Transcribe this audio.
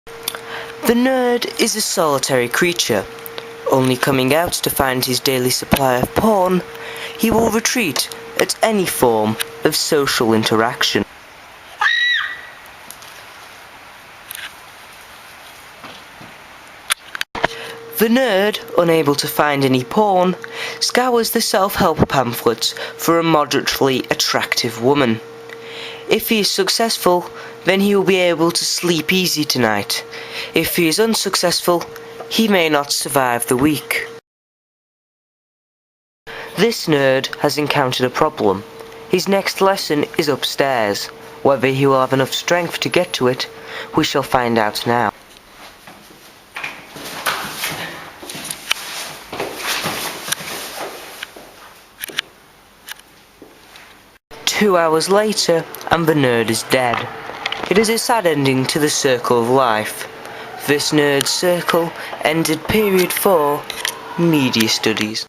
The nerd is a solitary creature. Only coming out to find his daily supply of porn, he will retreat at any form of social interaction. The nerd, unable to find any porn, scours the self-help pamphlets for a moderately attractive woman. If he is successful, then he will be able to sleep easy tonight. If he is unsuccessful, he may not survive the week. This nerd has encountered a problem. His next lesson is upstairs. Whether he will have enough strength to get to it, we shall find out now. Two hours later, and the nerd is dead. It is a sad ending to the circle of life. This nerd circle ended period 4, media studies.